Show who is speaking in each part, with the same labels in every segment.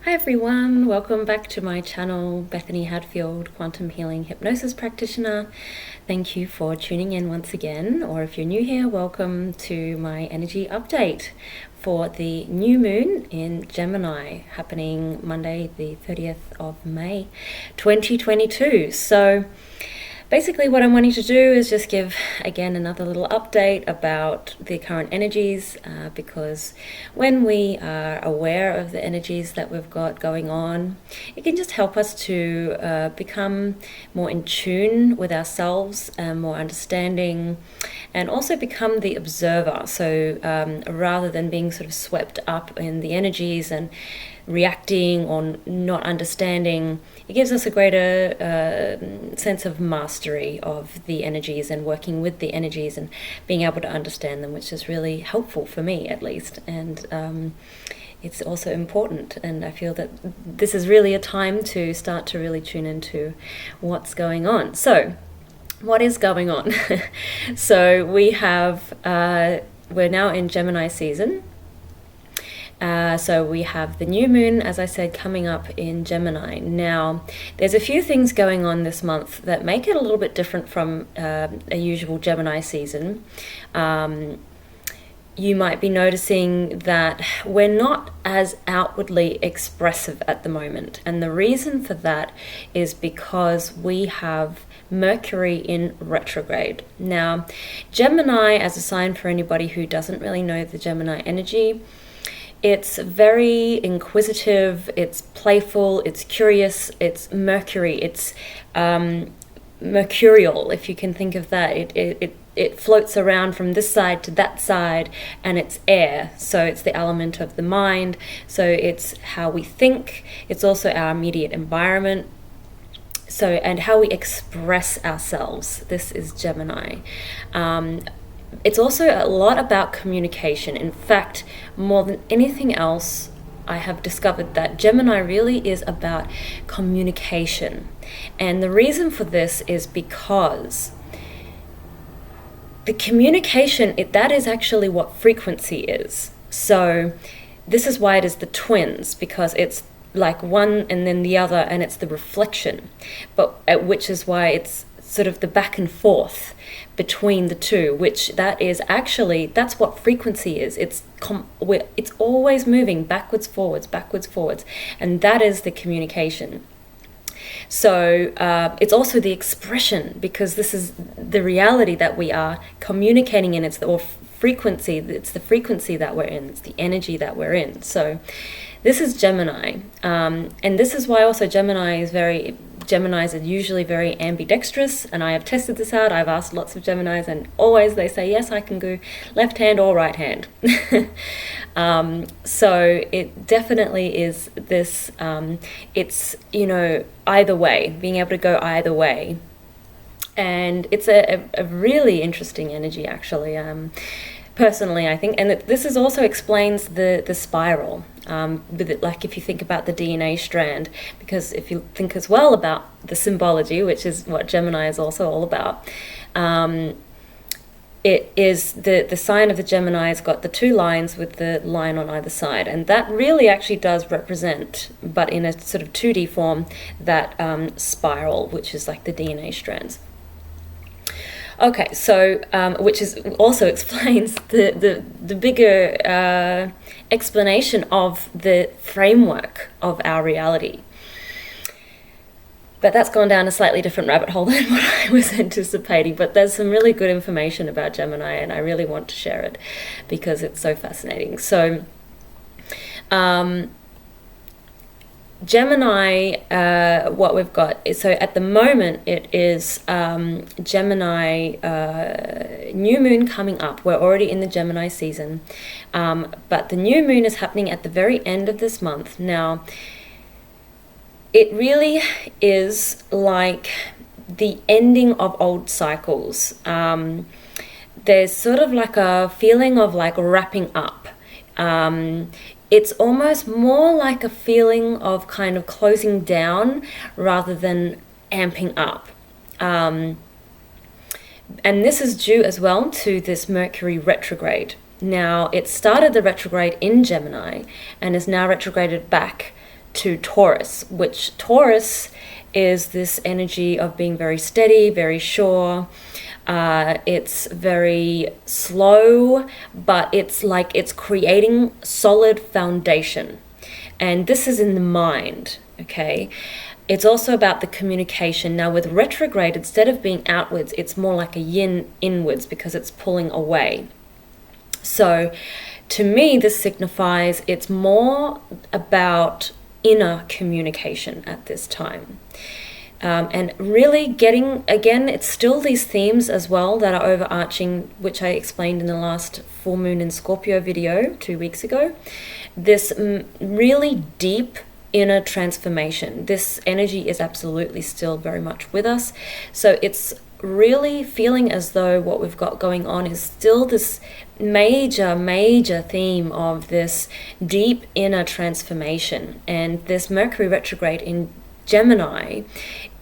Speaker 1: Hi everyone, welcome back to my channel, Bethany Hadfield, Quantum Healing Hypnosis Practitioner. Thank you for tuning in once again, or if you're new here, welcome to my energy update for the new moon in Gemini, happening Monday the 30th of May 2022. So basically what I'm wanting to do is just give again another little update about the current energies, because when we are aware of the energies that we've got going on, it can just help us to become more in tune with ourselves and more understanding, and also become the observer. So rather than being sort of swept up in the energies and reacting or not understanding, it gives us a greater sense of mastery of the energies and working with the energies and being able to understand them, which is really helpful for me at least. And it's also important, and I feel that this is really a time to start to really tune into what's going on. So what is going on? So we have we're now in Gemini season. So we have the new moon, as I said, coming up in Gemini. Now, there's a few things going on this month that make it a little bit different from a usual Gemini season. You might be noticing that we're not as outwardly expressive at the moment. And the reason for that is because we have Mercury in retrograde. Now, Gemini, as a sign for anybody who doesn't really know the Gemini energy, it's very inquisitive, it's playful, it's curious, it's Mercury, it's mercurial, if you can think of that. It floats around from this side to that side, and it's air, so it's the element of the mind, so it's how we think, it's also our immediate environment, so, and how we express ourselves. This is Gemini. It's also a lot about communication. In fact, more than anything else, I have discovered that Gemini really is about communication. And the reason for this is because the communication, that is actually what frequency is. So this is why it is the twins, because it's like one and then the other, and it's the reflection, but which is why it's sort of the back and forth between the two, which that is actually, that's what frequency is. It's always moving backwards, forwards, and that is the communication. So it's also the expression, because this is the reality that we are communicating in. It's the frequency that we're in, it's the energy that we're in. So this is Gemini, and this is why also Geminis are usually very ambidextrous, and I have tested this out. I've asked lots of Geminis, and always they say, yes, I can go left hand or right hand. So it definitely is this, it's, either way, being able to go either way. And it's a really interesting energy, actually. Personally, I think, and this is also explains the spiral, with it, like if you think about the DNA strand, because if you think as well about the symbology, which is what Gemini is also all about, it is the sign of the Gemini has got the two lines with the line on either side, and that really actually does represent, but in a sort of 2D form, that spiral, which is like the DNA strands. Okay, so which is also explains the bigger explanation of the framework of our reality. But that's gone down a slightly different rabbit hole than what I was anticipating. But there's some really good information about Gemini, and I really want to share it because it's so fascinating. So Gemini, what we've got is, so at the moment it is Gemini new moon coming up. We're already in the Gemini season, but the new moon is happening at the very end of this month. Now, it really is like the ending of old cycles. There's sort of like a feeling of like wrapping up. It's almost more like a feeling of kind of closing down rather than amping up. And this is due as well to this Mercury retrograde. Now, it started the retrograde in Gemini and is now retrograded back to Taurus, which Taurus is this energy of being very steady, very sure. It's very slow, but it's like it's creating solid foundation. And this is in the mind, okay? It's also about the communication. Now with retrograde, instead of being outwards, it's more like a yin inwards because it's pulling away. So to me, this signifies it's more about inner communication at this time. And really getting, again, it's still these themes as well that are overarching, which I explained in the last full moon in Scorpio video 2 weeks ago. This really deep inner transformation. This energy is absolutely still very much with us. So it's really feeling as though what we've got going on is still this major theme of this deep inner transformation. And this Mercury retrograde in Gemini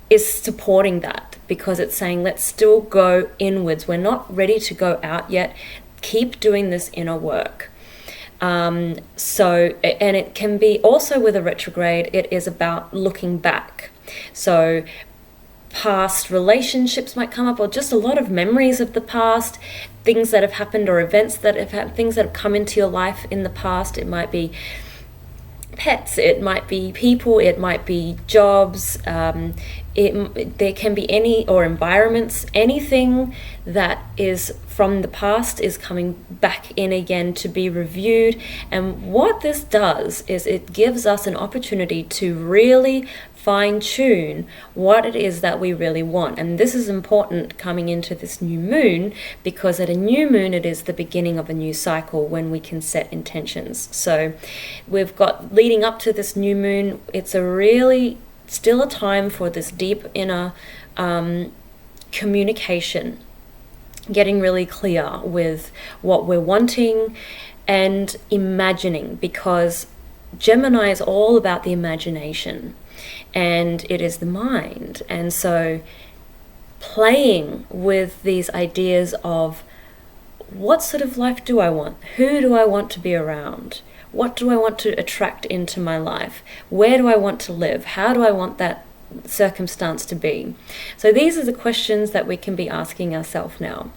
Speaker 1: is supporting that, because it's saying let's still go inwards. We're not ready to go out yet. Keep doing this inner work. And it can be also with a retrograde, it is about looking back. So past relationships might come up, or just a lot of memories of the past, things that have happened or events that have happened, things that have come into your life in the past. It might be pets, it might be people, it might be jobs, there can be any, or environments, anything that is from the past is coming back in again to be reviewed. And what this does is it gives us an opportunity to really fine-tune what it is that we really want. And this is important coming into this new moon, because at a new moon it is the beginning of a new cycle when we can set intentions. So we've got, leading up to this new moon, it's a really still a time for this deep inner communication, getting really clear with what we're wanting and imagining, because Gemini is all about the imagination and it is the mind. And so playing with these ideas of what sort of life do I want? Who do I want to be around? What do I want to attract into my life? Where do I want to live? How do I want that circumstance to be? So these are the questions that we can be asking ourselves now.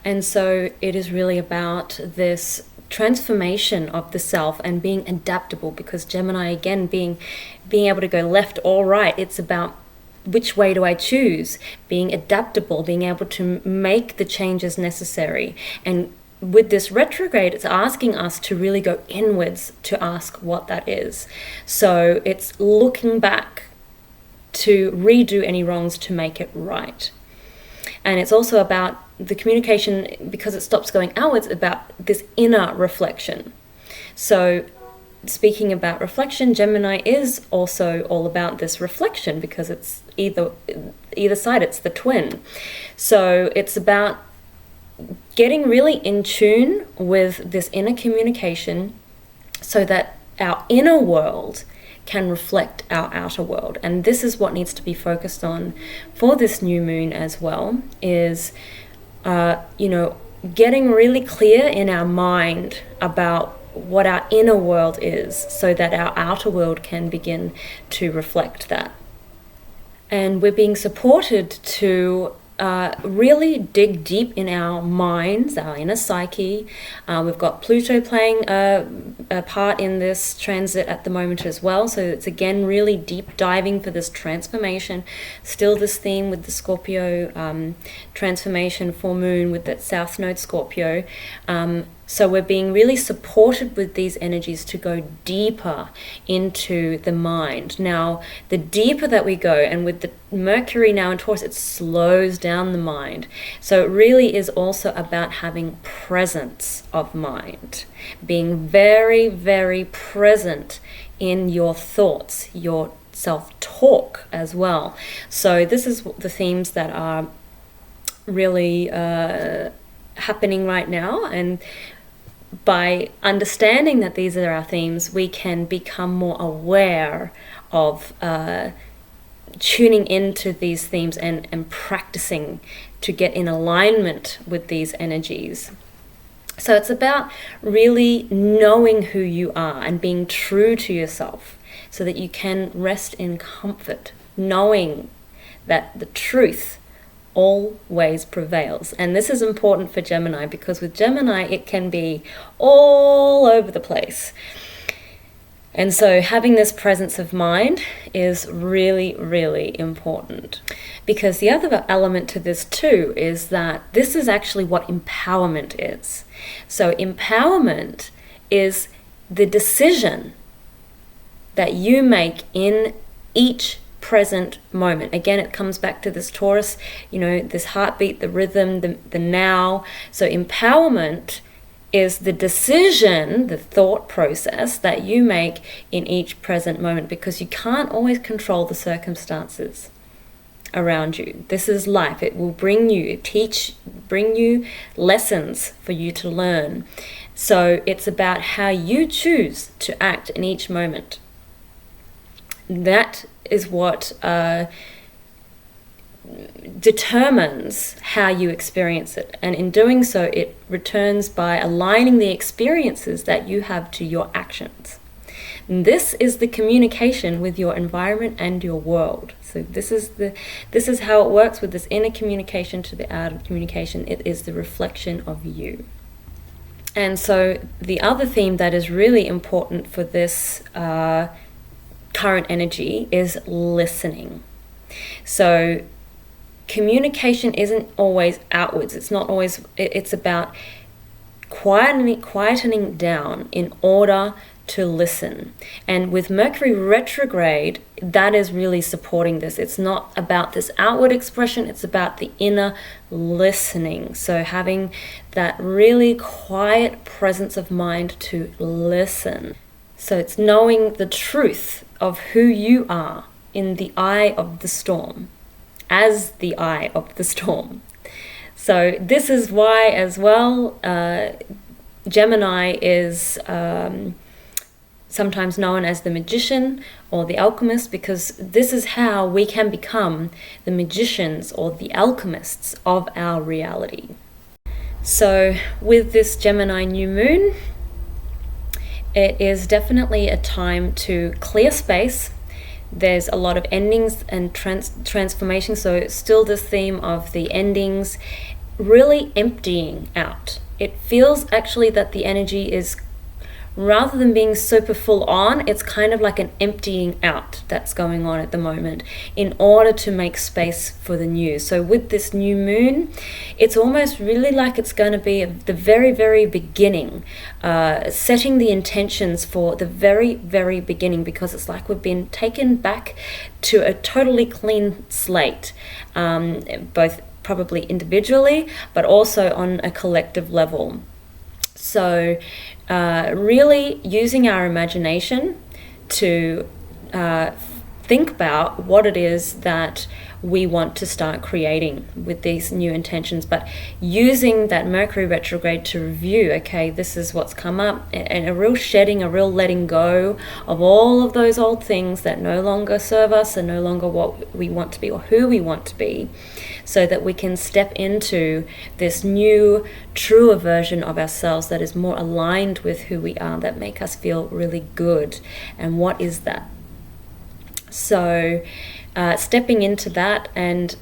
Speaker 1: And so it is really about this transformation of the self and being adaptable, because Gemini, again, being able to go left or right, it's about which way do I choose? Being adaptable, being able to make the changes necessary. And with this retrograde, it's asking us to really go inwards to ask what that is. So it's looking back to redo any wrongs to make it right. And it's also about the communication, because it stops going outwards, about this inner reflection. So speaking about reflection, Gemini is also all about this reflection, because it's either side, it's the twin. So it's about getting really in tune with this inner communication so that our inner world can reflect our outer world. And this is what needs to be focused on for this new moon as well, is getting really clear in our mind about what our inner world is, so that our outer world can begin to reflect that. And we're being supported to really dig deep in our minds, our inner psyche. We've got Pluto playing a part in this transit at the moment as well. So it's again really deep diving for this transformation. Still this theme with the Scorpio transformation, full moon with that South Node Scorpio. So we're being really supported with these energies to go deeper into the mind. Now, the deeper that we go, and with the Mercury now in Taurus, it slows down the mind. So it really is also about having presence of mind, being very, very present in your thoughts, your self-talk as well. So this is the themes that are really happening right now. And by understanding that these are our themes, we can become more aware of tuning into these themes and practicing to get in alignment with these energies. So it's about really knowing who you are and being true to yourself so that you can rest in comfort, knowing that the truth always prevails. And this is important for Gemini, because with Gemini it can be all over the place. And so having this presence of mind is really, really important. Because the other element to this too is that this is actually what empowerment is. So empowerment is the decision that you make in each present moment. Again, it comes back to this Taurus, this heartbeat, the rhythm, the now. So empowerment is the decision, the thought process that you make in each present moment, because you can't always control the circumstances around you. This is life. It will bring you lessons for you to learn. So it's about how you choose to act in each moment. That is what determines how you experience it. And in doing so, it returns by aligning the experiences that you have to your actions. And this is the communication with your environment and your world. So this is how it works with this inner communication to the outer communication. It is the reflection of you. And so the other theme that is really important for this current energy is listening. So communication isn't always outwards. It's not always, it's about quietening down in order to listen. And with Mercury retrograde, that is really supporting this. It's not about this outward expression, it's about the inner listening. So having that really quiet presence of mind to listen. So it's knowing the truth of who you are in the eye of the storm, as the eye of the storm. So this is why as well Gemini is sometimes known as the magician or the alchemist, because this is how we can become the magicians or the alchemists of our reality. So with this Gemini new moon, it is definitely a time to clear space. There's a lot of endings and transformation. So it's still this theme of the endings, really emptying out. It feels actually that the energy is, rather than being super full on, it's kind of like an emptying out that's going on at the moment in order to make space for the new. So with this new moon, it's almost really like it's going to be the very, very beginning, setting the intentions for the very, very beginning, because it's like we've been taken back to a totally clean slate, both probably individually, but also on a collective level. So really using our imagination to think about what it is that we want to start creating with these new intentions, but using that Mercury retrograde to review, okay, this is what's come up, and a real shedding, a real letting go of all of those old things that no longer serve us and no longer what we want to be or who we want to be, so that we can step into this new, truer version of ourselves that is more aligned with who we are, that make us feel really good. And what is that? So stepping into that and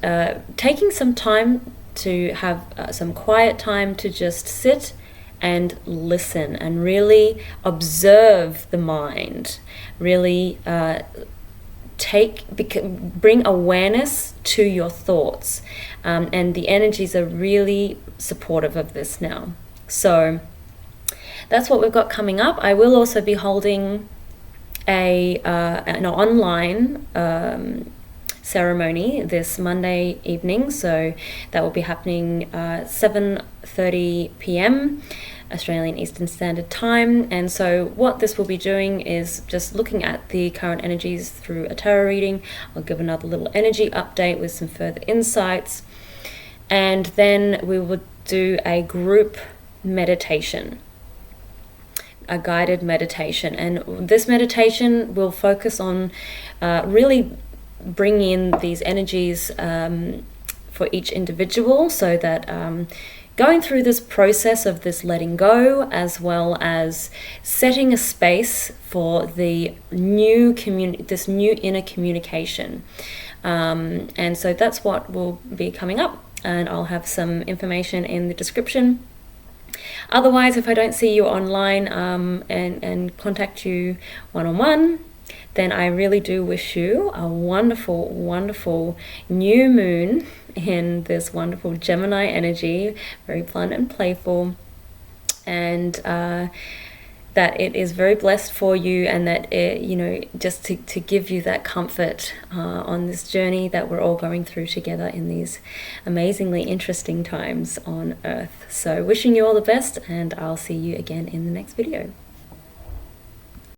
Speaker 1: taking some time to have some quiet time to just sit and listen and really observe the mind, really bring awareness to your thoughts, and the energies are really supportive of this now. So that's what we've got coming up. I will also be holding an online ceremony this Monday evening, so that will be happening 7:30 p.m. Australian Eastern Standard Time. And so what this will be doing is just looking at the current energies through a tarot reading. I'll give another little energy update with some further insights, and then we will do a group meditation, a guided meditation. And this meditation will focus on really bringing in these energies for each individual, so that going through this process of this letting go, as well as setting a space for the new this new inner communication. And so that's what will be coming up, and I'll have some information in the description. Otherwise, if I don't see you online and contact you one-on-one, then I really do wish you a wonderful, wonderful new moon in this wonderful Gemini energy, very fun and playful, and that it is very blessed for you, and that it, you know, just to give you that comfort on this journey that we're all going through together in these amazingly interesting times on Earth. So wishing you all the best, and I'll see you again in the next video.